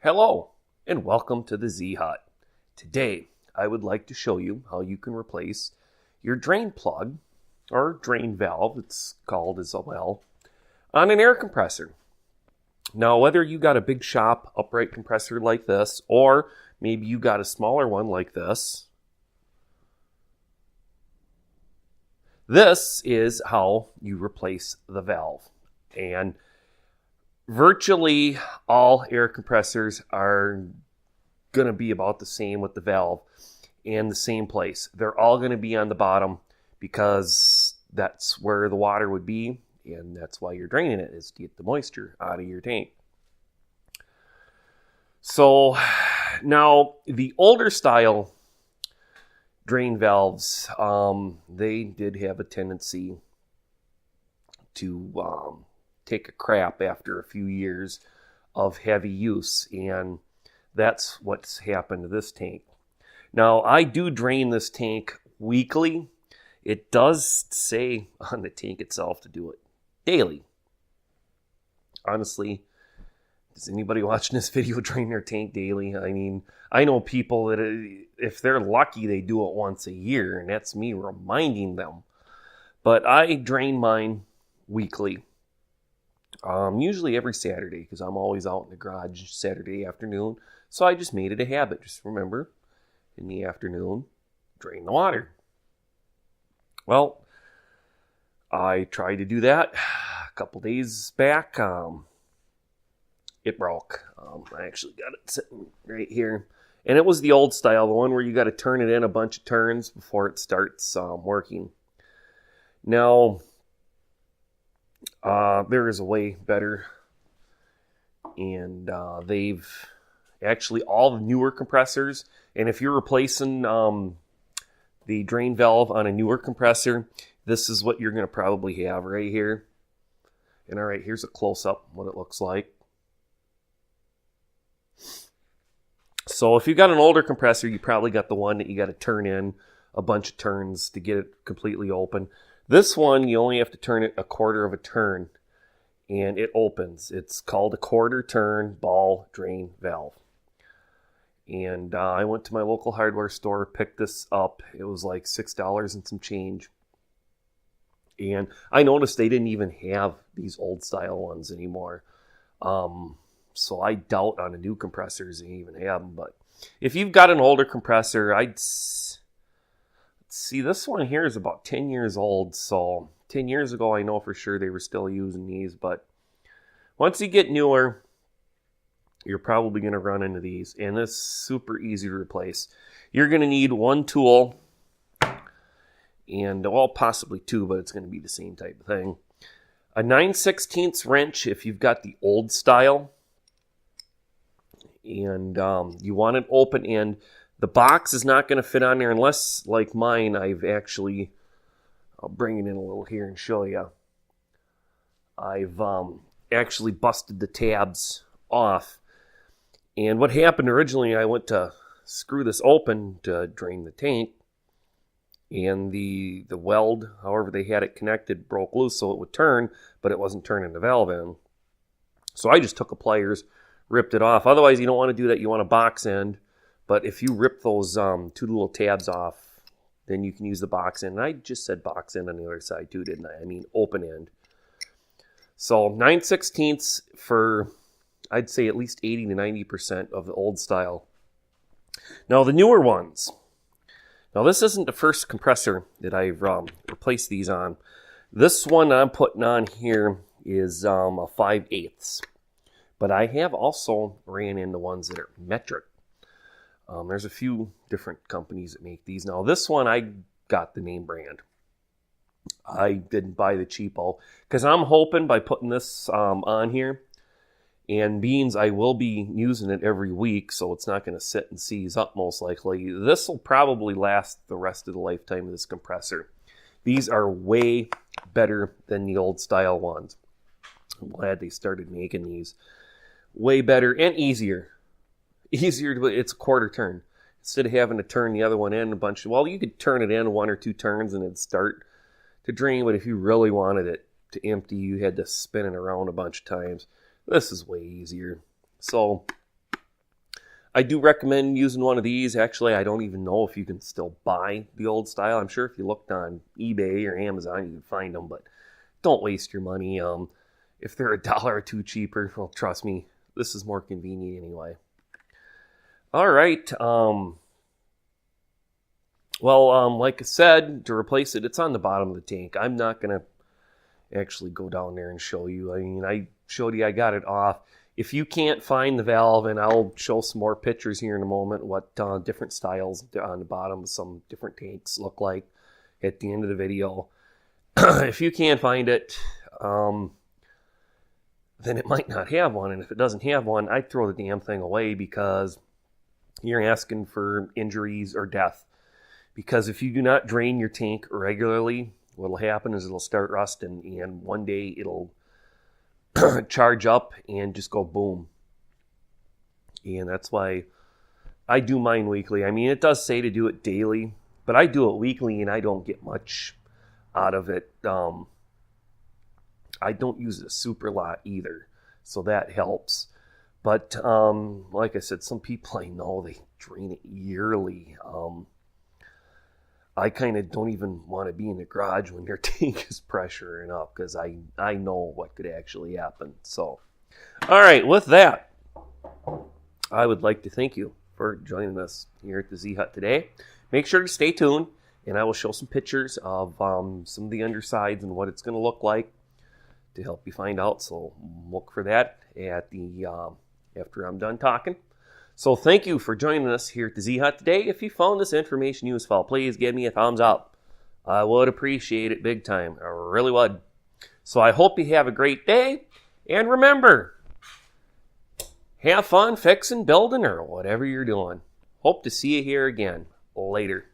Hello, and welcome to the Z-Hut. Today, I would like to show you how you can replace your drain plug, or drain valve, it's called as well, on an air compressor. Now, whether you got a big shop upright compressor like this, or maybe you got a smaller one like this, this is how you replace the valve. And virtually all air compressors are going to be about the same with the valve in the same place. They're all going to be on the bottom because that's where the water would be, and that's why you're draining it, is to get the moisture out of your tank. So now the older style drain valves, they did have a tendency to take a crap after a few years of heavy use, and that's what's happened to this tank. Now, I do drain this tank weekly. It does say on the tank itself to do it daily. Honestly, does anybody watching this video drain their tank daily? I mean, I know people that if they're lucky, they do it once a year, and that's me reminding them. But I drain mine weekly. Usually every Saturday, because I'm always out in the garage Saturday afternoon. So I just made it a habit. Just remember, in the afternoon, drain the water. Well, I tried to do that a couple days back. It broke. I actually got it sitting right here. And it was the old style, the one where you got to turn it in a bunch of turns before it starts working. Now, there is a way better, and they've actually all the newer compressors, and if you're replacing the drain valve on a newer compressor, this is what you're going to probably have right here. And all right, here's a close-up what it looks like. So if you got an older compressor, you probably got the one that you got to turn in a bunch of turns to get it completely open. This one, you only have to turn it a quarter of a turn, and it opens. It's called a quarter turn ball drain valve. And I went to my local hardware store, picked this up. It was like $6 and some change. And I noticed they didn't even have these old style ones anymore. So I doubt on the new compressors they even have them. But if you've got an older compressor, see, this one here is about 10 years old, so 10 years ago I know for sure they were still using these, but once you get newer, you're probably going to run into these, and this is super easy to replace. You're going to need one tool, and well, possibly two, but it's going to be the same type of thing. A 9/16 wrench if you've got the old style, and you want an open end. The box is not going to fit on there unless, like mine, I'll bring it in a little here and show you. I've actually busted the tabs off. And what happened originally, I went to screw this open to drain the tank, and the weld, however they had it connected, broke loose so it would turn, but it wasn't turning the valve in. So I just took a pliers, ripped it off. Otherwise, you don't want to do that. You want a box end. But if you rip those two little tabs off, then you can use the box end. And I just said box end on the other side too, didn't I? I mean open end. So 9/16 for, I'd say, at least 80 to 90% of the old style. Now the newer ones. Now this isn't the first compressor that I've replaced these on. This one I'm putting on here is a 5/8. But I have also ran into ones that are metric. There's a few different companies that make these. Now, this one, I got the name brand. I didn't buy the cheapo, because I'm hoping by putting this on here, and beans, I will be using it every week, so it's not going to sit and seize up most likely. This will probably last the rest of the lifetime of this compressor. These are way better than the old style ones. I'm glad they started making these. Way better and easier. It's a quarter turn. Instead of having to turn the other one in a bunch of, well, you could turn it in one or two turns and it'd start to drain, but if you really wanted it to empty, you had to spin it around a bunch of times. This is way easier. So I do recommend using one of these. Actually, I don't even know if you can still buy the old style. I'm sure if you looked on eBay or Amazon, you can find them, but don't waste your money. If they're $1 or $2 cheaper, well, trust me, this is more convenient anyway. All right. Like I said, to replace it, it's on the bottom of the tank. I'm not going to actually go down there and show you. I mean, I showed you I got it off. If you can't find the valve, and I'll show some more pictures here in a moment, what different styles on the bottom of some different tanks look like at the end of the video. If you can't find it, then it might not have one. And if it doesn't have one, I'd throw the damn thing away, because you're asking for injuries or death. Because if you do not drain your tank regularly, what'll happen is it'll start rusting, and one day it'll charge up and just go boom. And that's why I do mine weekly. I mean, it does say to do it daily, but I do it weekly and I don't get much out of it. I don't use it a super lot either, so that helps. But like I said, some people I know, they drain it yearly. I kind of don't even want to be in the garage when your tank is pressuring up, because I know what could actually happen. So, all right, with that, I would like to thank you for joining us here at the Z Hut today. Make sure to stay tuned, and I will show some pictures of some of the undersides and what it's going to look like to help you find out. So look for that at the after I'm done talking. So thank you for joining us here at the Z Hut today. If you found this information useful, please give me a thumbs up. I would appreciate it big time. I really would. So I hope you have a great day. And remember, have fun fixing, building, or whatever you're doing. Hope to see you here again. Later.